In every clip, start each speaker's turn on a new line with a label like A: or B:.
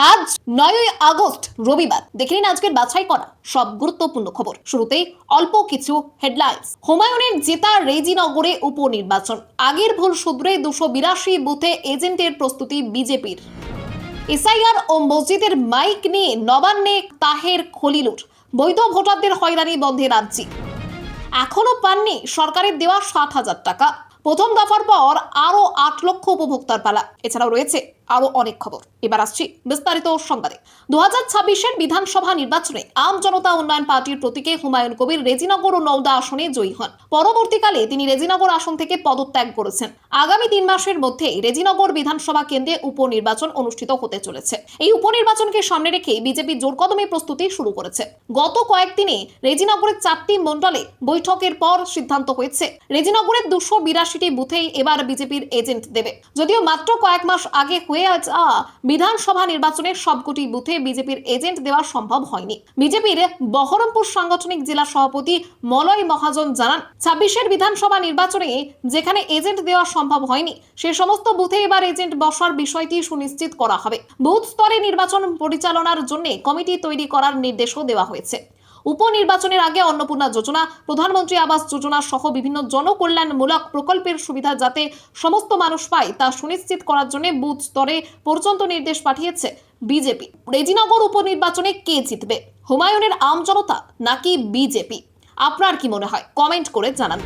A: আজ 9ই আগস্ট রবিবার। দেখে নিন আজকের বাছাই করা সব গুরুত্বপূর্ণ খবর। শুরুতেই অল্প কিছু হেডলাইন্স। হুমায়ুনের জেতা রেজিনগরে উপনির্বাচন, আগের ভুল শুধরে 282 বুথে এজেন্টের প্রস্তুতি বিজেপির। এসআইআর ও মসজিদের মাইক নিয়ে নবান্নে তাহের খলিলুর, বৈধ ভোটারদের হয়রানি বন্ধে রাজ্যে। এখনো পাননি সরকারের দেওয়া 60,000 টাকা। প্রথম দফার পর আরো 8 লক্ষ উপভোক্তার পালা। এছাড়াও রয়েছে আরো অনেক খবর। এবার আসছি বিস্তারিত সংবাদে। 2026-এর বিধানসভা নির্বাচনে আম জনতা উন্নয়ন পার্টির প্রতীকে হুমায়ুন কবির রেজিনগর ও নওদা আসনে জয়ী হন। পরবর্তীকালে তিনি রেজিনগর আসন থেকে পদত্যাগ করেছেন। আগামী 3 মাসের মধ্যে রেজিনগর বিধানসভা কেন্দ্রে উপনির্বাচন অনুষ্ঠিত হতে চলেছে। এই উপনির্বাচনকে সামনে রেখে বিজেপি জোরকদমে প্রস্তুতি শুরু করেছে। গত কয়েকদিনে রেজিনগরের 4টি মণ্ডলে বৈঠকের পর সিদ্ধান্ত হয়েছে রেজিনগরের 282টি বুথেই এবার বিজেপির এজেন্ট দেবে। যদিও মাত্র কয়েক মাস আগে হয়ে যাওয়া বিধানসভা নির্বাচনের সবকটি বুথে বিজেপির এজেন্ট দেওয়া সম্ভব হয়নি। বিজেপির বহরমপুর সাংগঠনিক জেলা সভাপতি মলয় মহাজন জানান, 26-এর বিধানসভা নির্বাচনে যেখানে এজেন্ট দেওয়া সম্ভব হয়নি সে সমস্ত বুথে এবার এজেন্ট বসার বিষয়টি সুনিশ্চিত করা হবে। বুথ স্তরে নির্বাচন পরিচালনার জন্য কমিটি তৈরি করার নির্দেশও দেওয়া হয়েছে। উপনির্বাচনের আগে অন্নপূর্ণা যোজনা, প্রধানমন্ত্রী আবাস যোজনা সহ বিভিন্ন জনকল্যাণমূলক প্রকল্পের সুবিধা যাতে সমস্ত মানুষ পায় তা সুনিশ্চিত করার জন্য বুথ স্তরে পর্যন্ত নির্দেশ পাঠিয়েছে বিজেপি। রেজিনগর উপনির্বাচনে কে জিতবে, হুমায়ুনের আম জনতা নাকি বিজেপি? আপনার কি মনে হয় কমেন্ট করে জানান।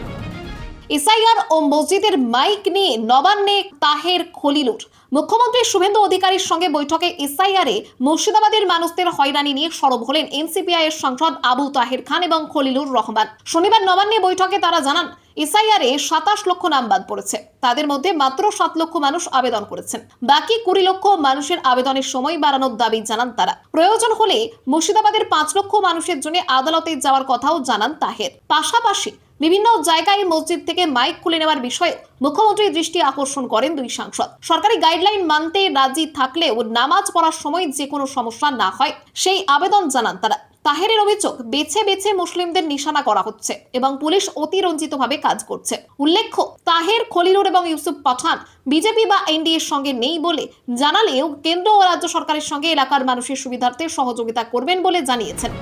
A: এসআইআর ও মসজিদের মাইক নিয়ে নবান্নে তাহের খলিলুর, মুখ্যমন্ত্রী শুভেন্দু অধিকারীর সঙ্গে বৈঠকে এসআইআরে মুর্শিদাবাদের মানুষদের হয়রানি নিয়ে সরব হলেন এনসিপিআই এর সাংসদ আবু তাহের খান এবং খলিলুর রহমান। শনিবার নবান্নে বৈঠকে তারা জানান, এসআইআরে 27 লক্ষ নাম বাদ পড়েছে। তাদের মধ্যে মাত্র 7 লক্ষ মানুষ আবেদন করেছেন। বাকি 20 লক্ষ মানুষের আবেদনের সময় বাড়ানোর দাবি জানান তারা। প্রয়োজন হলে মুর্শিদাবাদের 5 লক্ষ মানুষের জন্য আদালতে যাওয়ার কথাও জানান তাহের। পাশাপাশি বিভিন্ন জায়গায় মসজিদ থেকে মাইক খুলে নেওয়ার বিষয়ে মুখ্যমন্ত্রীর দৃষ্টি আকর্ষণ করেন দুই সাংসদ। সরকারি গাইডলাইন মানতে রাজি থাকলেও নামাজ পড়ার সময় যে কোনো সমস্যা না হয় সেই আবেদন জানান তারা। তাহেরের অভিযোগ, বেছে বেছে মুসলিমদের নিশানা করা হচ্ছে এবং পুলিশ অতিরঞ্জিতভাবে কাজ করছে। উল্লেখ্য, তাহের, খলিলুর এবং ইউসুফ পাঠান বিজেপি বা এনডিএর সঙ্গে নেই বলে জানালেও কেন্দ্র ও রাজ্য সরকারের সঙ্গে এলাকার মানুষের সুবিধার্থে সহযোগিতা করবেন বলে জানিয়েছেন।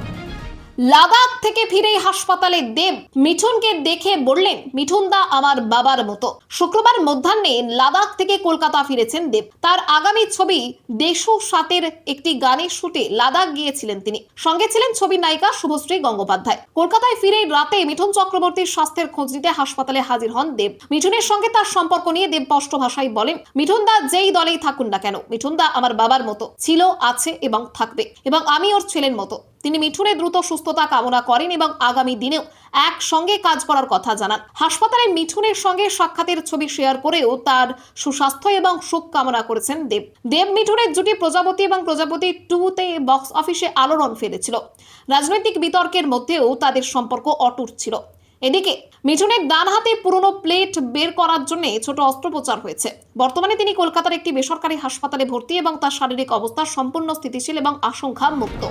A: লাদাখ থেকে ফিরে হাসপাতালে দেব মিঠুনকে দেখে বললেন, মিঠুনদা আমার বাবার মতো। শুক্রবার মধ্যাহ্নে লাদাখ থেকে কলকাতা ফিরেছেন দেব। তার আগামী ছবি দেশু সাতের একটি গানের শুটে লাদাখ গিয়েছিলেন তিনি। সঙ্গে ছিলেন ছবির নায়িকা শুভশ্রী গঙ্গোপাধ্যায়। কলকাতায় ফিরে রাতে মিঠুন চক্রবর্তীর স্বাস্থ্যের খোঁজ নিতে হাসপাতালে হাজির হন দেব। মিঠুনের সঙ্গে তার সম্পর্ক নিয়ে দেব স্পষ্ট ভাষায় বলেন, মিঠুনদা যেই দলেই থাকুন না কেন, মিঠুনদা আমার বাবার মতো ছিল, আছে এবং থাকবে, এবং আমি ওর ছেলের মতো। তিনি মিঠুনের দ্রুত সুস্থতা কামনা করেন এবং আগামী দিনেও একসঙ্গে কাজ করার কথা জানান। হাসপাতালে মিঠুনের সঙ্গে সাক্ষাতের ছবি শেয়ার করেও তার সুস্বাস্থ্য এবং সুখ কামনা করেছেন দেব। দেব মিঠুনের জুটি প্রজাপতি এবং প্রজাপতি 2-তে বক্স অফিসে আলোড়ন ফেলেছিল। রাজনৈতিক বিতর্কের মধ্যেও তাদের সম্পর্ক অটুট ছিল। এদিকে মিঠুনের ডান হাতে পুরনো প্লেট বের করার জন্য ছোট অস্ত্রোপচার হয়েছে। বর্তমানে তিনি কলকাতার একটি বেসরকারি হাসপাতালে ভর্তি এবং তার শারীরিক অবস্থা সম্পূর্ণ স্থিতিশীল এবং আশঙ্কা মুক্ত।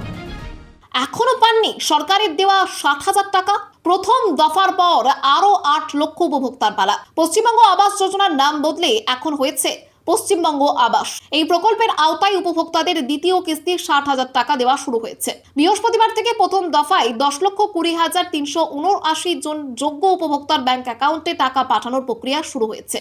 A: এখনো পাননি সরকারের দেওয়া 60,000 টাকা। প্রথম দফার পর আরো 8 লক্ষ উপভোক্তার পালা। পশ্চিমবঙ্গ আবাস যোজনার নাম বদলে এখন হয়েছে পশ্চিমবঙ্গ আবাস। এই প্রকল্পের আওতায় উপভোক্তাদের দ্বিতীয় কিস্তি 60,000 টাকা দেওয়া শুরু হয়েছে। বৃহস্পতিবার থেকে প্রথম দফায় 10,20,379 জন যোগ্য উপভোক্তার ব্যাংক অ্যাকাউন্টে টাকা পাঠানোর প্রক্রিয়া শুরু হয়েছে।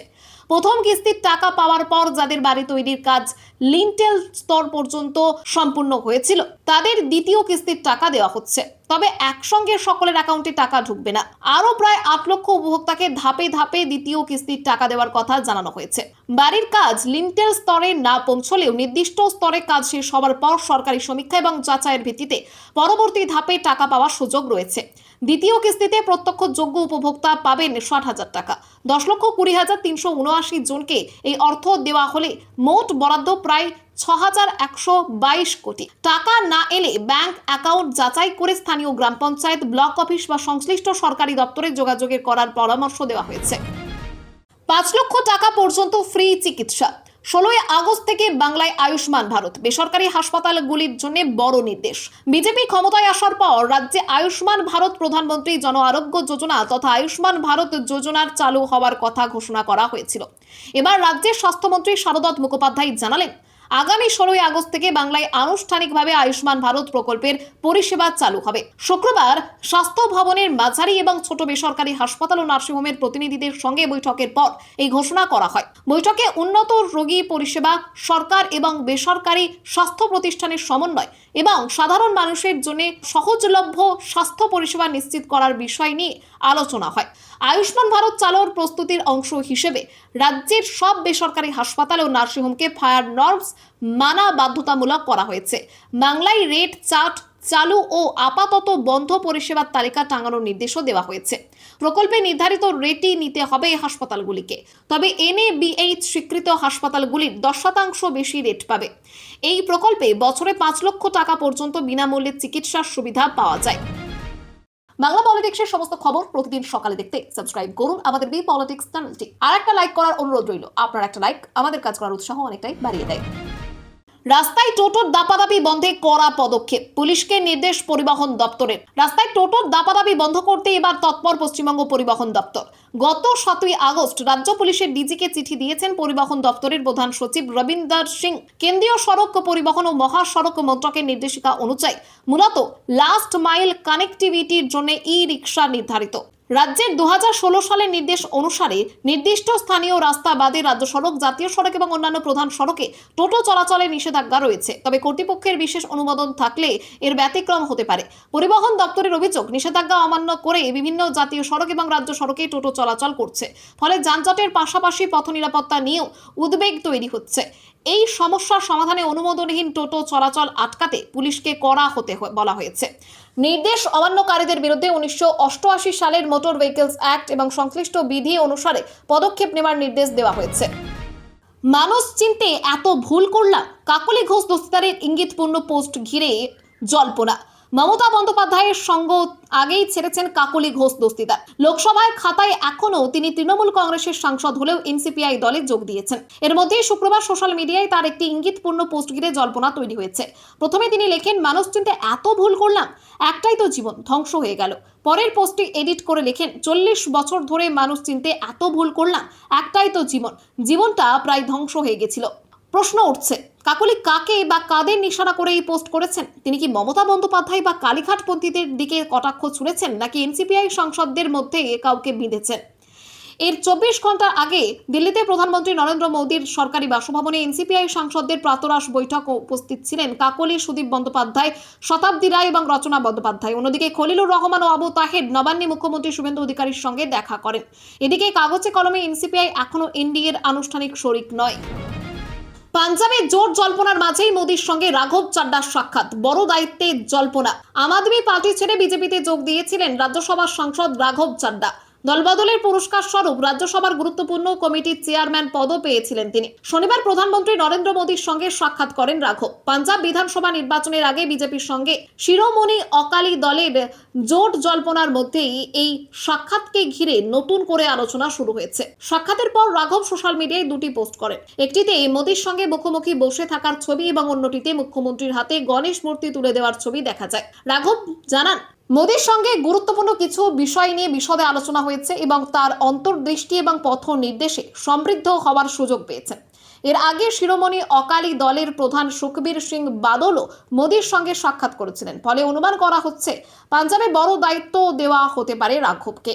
A: প্রথম কিস্তির টাকা পাওয়ার পর যাদের বাড়ি তৈরির কাজ লিন্টেল স্তর পর্যন্ত সম্পূর্ণ হয়েছিল তাদের দ্বিতীয় কিস্তির টাকা দেওয়া হচ্ছে। তবে একসঙ্গে সকলের অ্যাকাউন্টে টাকা ঢুকবে না। আরো প্রায় 8 লক্ষ উপভোক্তাকে ধাপে ধাপে দ্বিতীয় কিস্তির টাকা দেওয়ার কথা জানানো হয়েছে। বাড়ির কাজ লিন্টেল স্তরে না পৌঁছলেও নির্দিষ্ট স্তরে কাজ শেষ হওয়ার পর সরকারি সমীক্ষা এবং যাচাইয়ের ভিত্তিতে পরবর্তী ধাপে টাকা পাওয়ার সুযোগ রয়েছে। দ্বিতীয় কিস্তিতে প্রত্যক্ষ যোগ্য উপভোক্তা পাবেন 60,000 টাকা। 10,20,379 জনকে এই অর্থ দেওয়া হলে মোট বরাদ্দ প্রায় 6,122 কোটি টাকা। না এলে ব্যাংক অ্যাকাউন্ট যাচাই করে স্থানীয় গ্রাম পঞ্চায়েত, ব্লক অফিস বা সংশ্লিষ্ট সরকারি দপ্তরে যোগাযোগের করার পরামর্শ দেওয়া হয়েছে। 5 লক্ষ টাকা পর্যন্ত ফ্রি চিকিৎসা। 16 আগস্ট থেকে বাংলায় আয়ুষ্মান ভারত বেসরকারি হাসপাতালগুলির জন্য বড় নির্দেশ। বিজেপি ক্ষমতায় আসার পর রাজ্যে আয়ুষ্মান ভারত প্রধানমন্ত্রী জন আরোগ্য যোজনা তথা আয়ুষ্মান ভারত যোজনার চালু হওয়ার কথা ঘোষণা করা হয়েছিল। এবার রাজ্যের স্বাস্থ্যমন্ত্রী শারদত্ত মুখোপাধ্যায় জানালেন, আগামী 16 আগস্ট থেকে বাংলায় আনুষ্ঠানিকভাবে আয়ুষ্মান ভারত প্রকল্পের পরিষেবা চালু হবে। শুক্রবার স্বাস্থ্য ভবনের মাঝারি এবং ছোট বেসরকারি হাসপাতাল ও নার্সিংহোমের প্রতিনিধিদের সঙ্গে বৈঠকের পর এই ঘোষণা করা হয়। বৈঠকে উন্নত রোগী পরিষেবা, সরকার এবং বেসরকারি স্বাস্থ্য প্রতিষ্ঠানের সমন্বয় এবং সাধারণ মানুষের জন্য সহজলভ্য স্বাস্থ্য পরিষেবা নিশ্চিত করার বিষয় নিয়ে আলোচনা হয়। আয়ুষ্মান ভারত চালুর প্রস্তুতির অংশ হিসেবে রাজ্যের সব বেসরকারি হাসপাতাল ও নার্সিংহোমকে ফায়ার নর্মস মানা বাধ্যতামূলক করা হয়েছে। বাংলায় রেড চার্ট চালু ও আপাতত বন্ধ পরিষেবার তালিকা টাঙানোর নির্দেশও দেওয়া হয়েছে। প্রকল্পে নির্ধারিত রেটই নিতে হবে হাসপাতালগুলিকে, তবে NABH স্বীকৃত হাসপাতালগুলির 10% বেশি রেট পাবে। এই প্রকল্পে বছরে 5 লক্ষ টাকা পর্যন্ত বিনামূল্যে চিকিৎসার সুবিধা পাওয়া যায়। বাংলা পলিটিক্সের সমস্ত খবর প্রতিদিন সকালে দেখতে সাবস্ক্রাইব করুন আমাদের বি পলিটিক্স চ্যানেলটি। আর একটা লাইক করার অনুরোধ রইল, আপনার একটা লাইক আমাদের কাজ করার উৎসাহ অনেকটাই বাড়িয়ে দেয়। রাস্তায় টোটোর দাপাদাপি বন্ধে কড়া পদক্ষেপ, পুলিশকে নির্দেশ পরিবহন দপ্তরের। রাস্তায় টোটোর দাপাদাপি বন্ধ করতে এবার তৎপর পশ্চিমবঙ্গ পরিবহন দপ্তর। গত 7 আগস্ট রাজ্য পুলিশের ডিজিকে চিঠি দিয়েছেন পরিবহন দপ্তরের প্রধান সচিব রবীন্দ্র সিং। কেন্দ্রীয় সড়ক পরিবহন ও মহাসড়ক মন্ত্রকের নির্দেশিকা অনুযায়ী মূলত লাস্ট মাইল কানেক্টিভিটির জন্য ই-রিক্সা নির্ধারিত। রাজ্যের 2016 সালের নির্দেশ অনুসারে নির্দিষ্ট স্থানীয় রাস্তা বাদে রাজ্য সড়ক, জাতীয় সড়ক এবং অন্যান্য প্রধান সড়কে টোটো চলাচলের নিষেধাজ্ঞা রয়েছে, তবে কর্তৃপক্ষের বিশেষ অনুমোদন থাকলে এর ব্যতিক্রম হতে পারে। পরিবহন দপ্তরের অভিযোগ, নিষেধাজ্ঞা অমান্য করে বিভিন্ন জাতীয় সড়ক এবং রাজ্য সড়কে টোটো চলাচল করছে, ফলে যানজটের পাশাপাশি পথ নিরাপত্তা নিয়েও উদ্বেগ তৈরি হচ্ছে। এই সমস্যার সমাধানে অনুমোদনহীন টোটো চলাচল আটকাতে পুলিশকে কড়া হতে বলা হয়েছে। নির্দেশ অমান্যকারীদের বিরুদ্ধে 1988 সালের মোটর ভেহিকলস অ্যাক্ট এবং সংশ্লিষ্ট বিধি অনুসারে পদক্ষেপ নেওয়ার নির্দেশ দেওয়া হয়েছে। মানুষ চিনতে এত ভুল করলাম, কাকলি ঘোষ দস্তিদারের ইঙ্গিতপূর্ণ পোস্ট ঘিরে জল্পনা। মমতা বন্দ্যোপাধ্যায়ের সঙ্গ আগেই ছেড়েছেন কাকলি ঘোষ দস্তিদার। লোকসভায় খাতায় এখনো তিনি তৃণমূল কংগ্রেসের সাংসদ হলেও NCPI দলে যোগ দিয়েছেন। এর মধ্যেই শুক্রবার সোশ্যাল মিডিয়ায় তার একটি ইঙ্গিতপূর্ণ পোস্ট ঘিরে জল্পনা তৈরি হয়েছে। প্রথমে তিনি লেখেন, মানুষ চিনতে এত ভুল করলাম, একটাই তো জীবন, ধ্বংস হয়ে গেল। পরের পোস্টটি এডিট করে লেখেন, 40 বছর ধরে মানুষ চিনতে এত ভুল করলাম, একটাই তো জীবন, জীবনটা প্রায় ধ্বংস হয়ে গেছিল। প্রশ্ন উঠছে, কাকলি কাকে বা কাদের নিশানা করে এই পোস্ট করেছেন? তিনি কি মমতা বন্দ্যোপাধ্যায় বা কালীঘাটপন্থীদের দিকে কটাক্ষ ছুড়েছেন, নাকি NCPI সাংসদদের মধ্যে কাউকে বিঁধেছেন? এর 24 ঘন্টা আগে দিল্লিতে প্রধানমন্ত্রী নরেন্দ্র মোদীর সরকারি বাসভবনে NCPI সাংসদদের প্রাতরাশ বৈঠক উপস্থিত ছিলেন কাকলি, সুদীপ বন্দ্যোপাধ্যায়, শতাব্দী রায় এবং রচনা বন্দ্যোপাধ্যায়। অন্যদিকে খলিলুর রহমান ও আবু তাহের নবান্নে মুখ্যমন্ত্রী শুভেন্দু অধিকারীর সঙ্গে দেখা করেন। এদিকে কাগজে কলমে NCPI এখনো NDA এর আনুষ্ঠানিক শরিক নয়। পাঞ্জাবে জোট জল্পনার মাঝেই মোদীর সঙ্গে রাঘব চাড্ডার সাক্ষাৎ, বড় দায়িত্বে জল্পনা। আম আদমি পার্টি ছেড়ে বিজেপিতে যোগ দিয়েছিলেন রাজ্যসভার সাংসদ রাঘব চাড্ডা। দলবদলের পুরস্কার স্বরূপ রাজ্যসভার গুরুত্বপূর্ণ কমিটির চেয়ারম্যান পদও পেয়েছিলেন তিনি। শনিবার প্রধানমন্ত্রী নরেন্দ্র মোদীর সঙ্গে সাক্ষাৎ করেন রাঘব। পাঞ্জাব বিধানসভা নির্বাচনের আগে বিজেপির সঙ্গে শিরোমণি অকালি দলের জোট জল্পনার মধ্যেই এই সাক্ষাৎকে ঘিরে নতুন করে আলোচনা শুরু হয়েছে। সাক্ষাতের পর রাঘব সোশ্যাল মিডিয়ায় দুটি পোস্ট করেন। একটিতে মোদীর সঙ্গে মুখোমুখি বসে থাকার ছবি এবং অন্যটিতে মুখ্যমন্ত্রীর হাতে গণেশ মূর্তি তুলে দেওয়ার ছবি দেখা যায়। রাঘব জানান, মোদীর সঙ্গে গুরুত্বপূর্ণ কিছু বিষয় নিয়ে বিশদে আলোচনা হয়েছে এবং তার অন্তর্দৃষ্টি এবং পথ নির্দেশে সমৃদ্ধ হওয়ার সুযোগ পেয়েছেন। এর আগে শিরোমণি অকালি দলের প্রধান সুখবীর সিং বাদলও মোদীর সঙ্গে সাক্ষাৎ করেছিলেন। ফলে অনুমান করা হচ্ছে পাঞ্জাবে বড় দায়িত্ব দেওয়া হতে পারে রাঘবকে।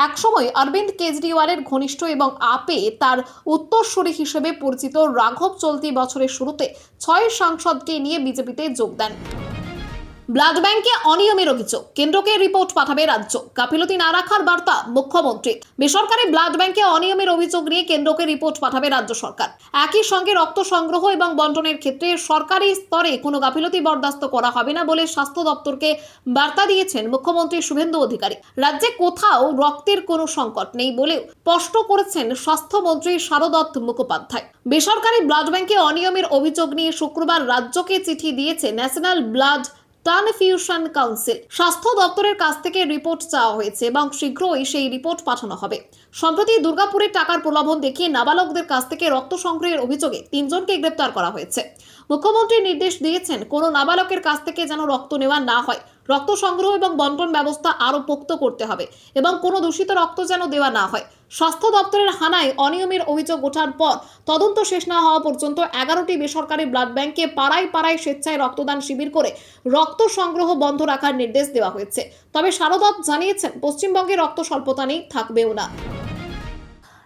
A: একসময় অরবিন্দ কেজরিওয়ালের ঘনিষ্ঠ এবং আপে তার উত্তরসূরি হিসেবে পরিচিত রাঘব চলতি বছরের শুরুতে 6 সাংসদকে নিয়ে বিজেপিতে যোগ দেন। ব্লাড ব্যাংকে অনিয়মের অভিযোগ, কেন্দ্রকে রিপোর্ট পাঠাবে রাজ্য। গাফিলতি না রাখার বার্তা মুখ্যমন্ত্রী। বেসরকারি ব্লাড ব্যাংকে অনিয়মের অভিযোগ নিয়ে কেন্দ্রকে রিপোর্ট পাঠাবে রাজ্য সরকার। একই সঙ্গে রক্ত সংগ্রহ এবং বন্টনের ক্ষেত্রে সরকারি স্তরে কোনো গাফিলতি বরদাস্ত করা হবে না বলে স্বাস্থ্য দপ্তরকে বার্তা দিয়েছেন মুখ্যমন্ত্রী শুভেন্দু অধিকারী। রাজ্যে কোথাও রক্তের কোনো সংকট নেই বলেও স্পষ্ট করেছেন স্বাস্থ্যমন্ত্রী শারদত্ত মুখোপাধ্যায়। বেসরকারি ব্লাড ব্যাংকে অনিয়মের অভিযোগ নিয়ে শুক্রবার রাজ্যকে চিঠি দিয়েছে ন্যাশনাল ব্লাড ট্রান্সফিউশন কাউন্সিল। স্বাস্থ্য দপ্তরের কাছ থেকে রিপোর্ট চাওয়া হয়েছে এবং শীঘ্রই সেই রিপোর্ট পাঠানো হবে। সম্প্রতি দুর্গাপুরে টাকার প্রলোভন দেখিয়ে নাবালকদের কাছ থেকে রক্ত সংগ্রহের অভিযোগে 3 জনকে গ্রেপ্তার করা হয়েছে। মুখ্যমন্ত্রী নির্দেশ দিয়েছেন, কোনো নাবালকের কাছ থেকে যেন রক্ত নেওয়া না হয়। রক্ত সংগ্রহ এবং বন্টন ব্যবস্থা আরও পোক্ত করতে হবে এবং কোনো দূষিত রক্ত যেন দেওয়া না হয়। স্বাস্থ্য দপ্তরের হানায় অনিয়মের অভিযোগ ওঠার পর তদন্ত শেষ না হওয়া পর্যন্ত 11টি বেসরকারি ব্লাড ব্যাংকে পাড়ায় পাড়ায় স্বেচ্ছায় রক্তদান শিবির করে রক্ত সংগ্রহ বন্ধ রাখার নির্দেশ দেওয়া হয়েছে। তবে শারদৎ জানিয়েছেন পশ্চিমবঙ্গে রক্ত স্বল্পতা নেই, থাকবেও না।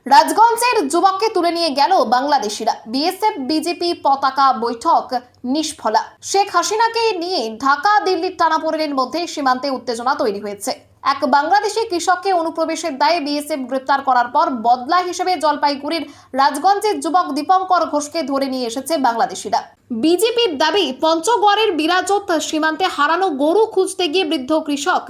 A: রাজগঞ্জের যুবককে তুলে নিয়ে গেল বাংলাদেশিরা, বিএসএফ বিজেপি পতাকা বৈঠক নিষ্ফলা। শেখ হাসিনাকে নিয়ে ঢাকা দিল্লির টানাপোড়েনের মধ্যে সীমান্তে উত্তেজনা তৈরি হয়েছে। এক বাংলাদেশি কৃষককে অনুপ্রবেশের দায়ে বিএসএফ গ্রেপ্তার করার পর বদলা হিসেবে জলপাইগুড়ির রাজগঞ্জের যুবক দীপঙ্কর ঘোষকে ধরে নিয়ে এসেছে বাংলাদেশিরা। বিজেপির দাবি, পঞ্চগড়ের বিরাজত সীমান্তে হারানো গরু খুঁজতে গিয়ে বৃদ্ধ কৃষক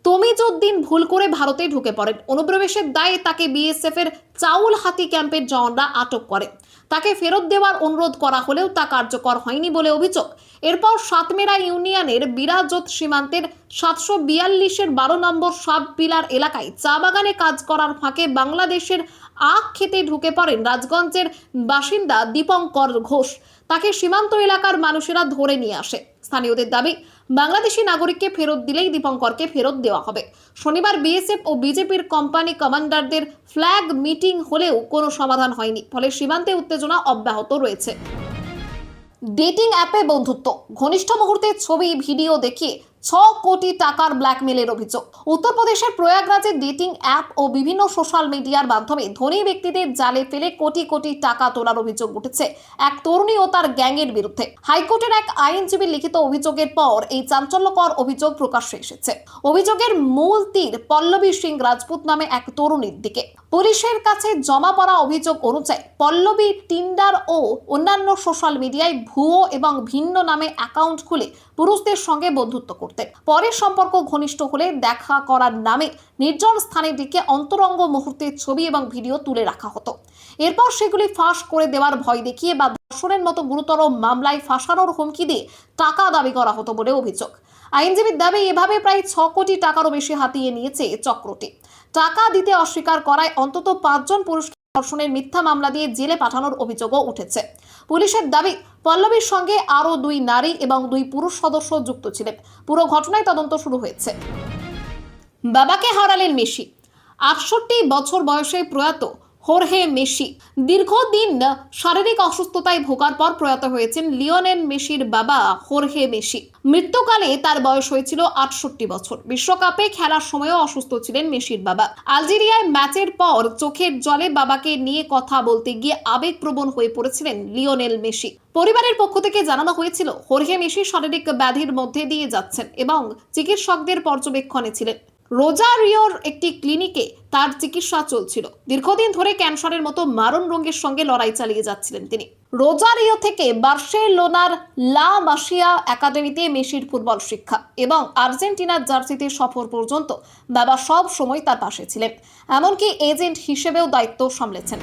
A: তমিজউদ্দিন ভুল করে ভারতে ঢুকে পড়েন। অনুপ্রবেশের দায়ে তাকে বিএসএফ এর চাউলহাতি ক্যাম্পের জওয়ানরা আটক করে। তাকে ফেরত দেওয়ার অনুরোধ করা হলেও তা কার্যকর হয়নি বলে অভিযোগ। এরপর সাতমেরা ইউনিয়নের বিরাজত সীমান্তের 742-এর 12 নম্বর সাব পিলার এলাকায় চা বাগানে কাজ করার ফাঁকে বাংলাদেশের আখ খেতে ঢুকে পড়েন রাজগঞ্জের বাসিন্দা দীপঙ্কর ঘোষ। তাকে সীমান্ত এলাকার মানুষেরা ধরে নিয়ে আসে। স্থানীয়দের দাবি, বাংলাদেশি নাগরিককে ফেরত দিলেই দীপঙ্করকে ফেরত দেওয়া হবে। শনিবার বিএসএফ ও বিজেপির কোম্পানি কমান্ডারদের ফ্ল্যাগ মিটিং হলেও কোনো সমাধান হয়নি, ফলে সীমান্তে উত্তেজনা অব্যাহত রয়েছে। ডেটিং অ্যাপে বন্ধুত্ব, ঘনিষ্ঠ মুহূর্তের ছবি ভিডিও দেখিয়ে 6 কোটি টাকার ব্ল্যাকমেলের অভিযোগ। উত্তরপ্রদেশের প্রয়াগরাজের ডেটিং অ্যাপ ও বিভিন্ন সোশ্যাল মিডিয়ার মাধ্যমে ধনী ব্যক্তিদের জালে ফেলে কোটি কোটি টাকা তোলার অভিযোগ উঠেছে এক তরুণী ও তার গ্যাংয়ের বিরুদ্ধে। হাইকোর্টের এক আইনজীবীর লিখিত অভিযোগের পর এই চাঞ্চল্যকর অভিযোগ প্রকাশ্যে এসেছে। অভিযোগের মূল তীর পল্লবী সিং রাজপুত নামে এক তরুণীর দিকে। পুলিশের কাছে জমা পড়া অভিযোগ অনুযায়ী পল্লবী টিন্ডার ও অন্যান্য সোশ্যাল মিডিয়ায় ভুয়ো এবং ভিন্ন নামে অ্যাকাউন্ট খুলে পুরুষদের সঙ্গে বন্ধুত্ব করতেন। পরে সম্পর্ক ঘনিষ্ঠ হলে দেখা করার নামে নির্জন স্থানের দিকে অন্তরঙ্গ মুহূর্তের ছবি এবং ভিডিও তুলে রাখা হতো। এরপর সেগুলি ফাঁস করে দেওয়ার ভয় দেখিয়ে বা ধর্ষণের মতো গুরুতর মামলায় ফাঁসানোর হুমকি দিয়ে টাকা দাবি করা হতো বলে অভিযোগ। আইনজীবীর দাবি, এভাবে প্রায় 6 কোটি টাকারও বেশি হাতিয়ে নিয়েছে চক্রটি। টাকা দিতে অস্বীকার করায় অন্তত 5 জন পুরুষকে ধর্ষণের মিথ্যা মামলা দিয়ে জেলে পাঠানোর অভিযোগও উঠেছে। পুলিশের দাবি, পল্লবীর সঙ্গে আরও 2 নারী এবং 2 পুরুষ সদস্য যুক্ত ছিলেন। পুরো ঘটনায় তদন্ত শুরু হয়েছে। বাবাকে হারালেন মেসি। 68 বছর বয়সে প্রয়াত হোর্হে মেসি দীর্ঘদিন শারীরিক অসুস্থতায় ভোগার পর প্রয়াত হয়েছেন লিওনেল মেসির বাবা হোর্হে মেসি। মৃত্যুকালে তার বয়স হয়েছিল 68 বছর। বিশ্বকাপে খেলার সময়ও অসুস্থ ছিলেন মেসির বাবা। আলজেরিয়ায় ম্যাচের পর চোখের জলে বাবাকে নিয়ে কথা বলতে গিয়ে আবেগপ্রবণ হয়ে পড়েছিলেন লিওনেল মেসি। পরিবারের পক্ষ থেকে জানানো হয়েছিল, হোর্হে মেসি শারীরিক ব্যাধির মধ্যে দিয়ে যাচ্ছেন এবং চিকিৎসকদের পর্যবেক্ষণে ছিলেন। রোজারিওর একটি ক্লিনিকে তার চিকিৎসা চলছিল। দীর্ঘদিন ধরে ক্যান্সারের মতো মারণ রোগের সঙ্গে লড়াই চালিয়ে যাচ্ছিলেন তিনি। রোজারিও থেকে বার্সেলোনার লা মাসিয়া একাডেমিতে মেসির ফুটবল শিক্ষা এবং আর্জেন্টিনার জার্সিতে সফর পর্যন্ত বাবা সব সময় তার পাশে ছিলেন, এমনকি এজেন্ট হিসেবেও দায়িত্ব সামলেছেন।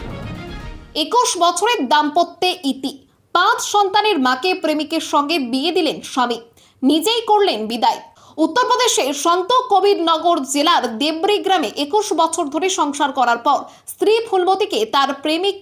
A: 21 বছরের দাম্পত্যে ইতি। 5 সন্তানের মাকে প্রেমিকের সঙ্গে বিয়ে দিলেন স্বামী, নিজেই করলেন বিদায়। উত্তরপ্রদেশের সন্ত কবিরনগর জেলার দেবরি গ্রামে 21 বছর ধরে সংসার করার পর স্ত্রী ফুলমতিকে তার প্রেমিক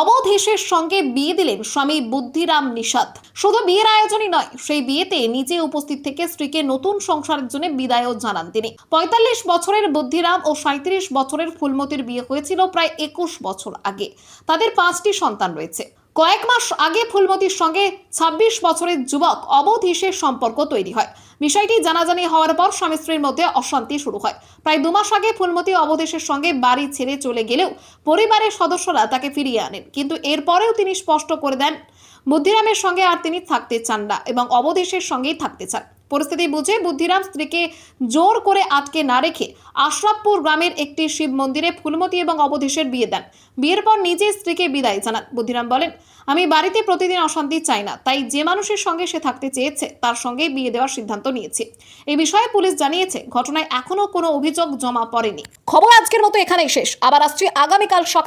A: অবধেশের সঙ্গে বিয়ে দিলেন স্বামী বুদ্ধিরাম নিষাদ। শুধু বিয়ের আয়োজনই নয়, সেই বিয়েতে নিজে উপস্থিত থেকে স্ত্রীকে নতুন সংসারের জন্য বিদায়ও জানান তিনি। 45 বছরের বুদ্ধিরাম ও 37 বছরের ফুলমতির বিয়ে হয়েছিল প্রায় 21 বছর আগে। তাদের 5টি সন্তান রয়েছে। কয়েক মাস আগে ফুলমতির সঙ্গে 26 বছরের যুবক অবধেশের সম্পর্ক তৈরি হয়। বিষয়টি জানাজানি হওয়ার পর স্বামী স্ত্রীর মধ্যে অশান্তি শুরু হয়। প্রায় 2 মাস আগে ফুলমতি অবধেশের সঙ্গে বাড়ি ছেড়ে চলে গেলেও পরিবারের সদস্যরা তাকে ফিরিয়ে আনেন, কিন্তু এরপরেও তিনি স্পষ্ট করে দেন বুদ্ধিরামের সঙ্গে আর তিনি থাকতে চান না এবং অবধেশের সঙ্গেই থাকতে চান। পরিস্থিতি বুঝে বুদ্ধিরাম স্ত্রীকে জোর করে আটকে না রেখে আশরাফপুর গ্রামের একটি শিব মন্দিরে ফুলমতি এবং অবধেশের বিয়ে দেন। বিয়ের পর নিজে স্ত্রীকে বিদায় জানান। বুদ্ধিরাম বলেন, আমি বাড়িতে প্রতিদিন অশান্তি চাই না, তাই যে মানুষের সঙ্গে সে থাকতে চেয়েছে তার সঙ্গে বিয়ে দেওয়ার সিদ্ধান্ত নিয়েছি। এই বিষয়ে পুলিশ জানিয়েছে, ঘটনায় এখনো কোনো অভিযোগ জমা পড়েনি। খবর আজকের মতো এখানেই শেষ। আবার আসছি আগামীকাল সকাল।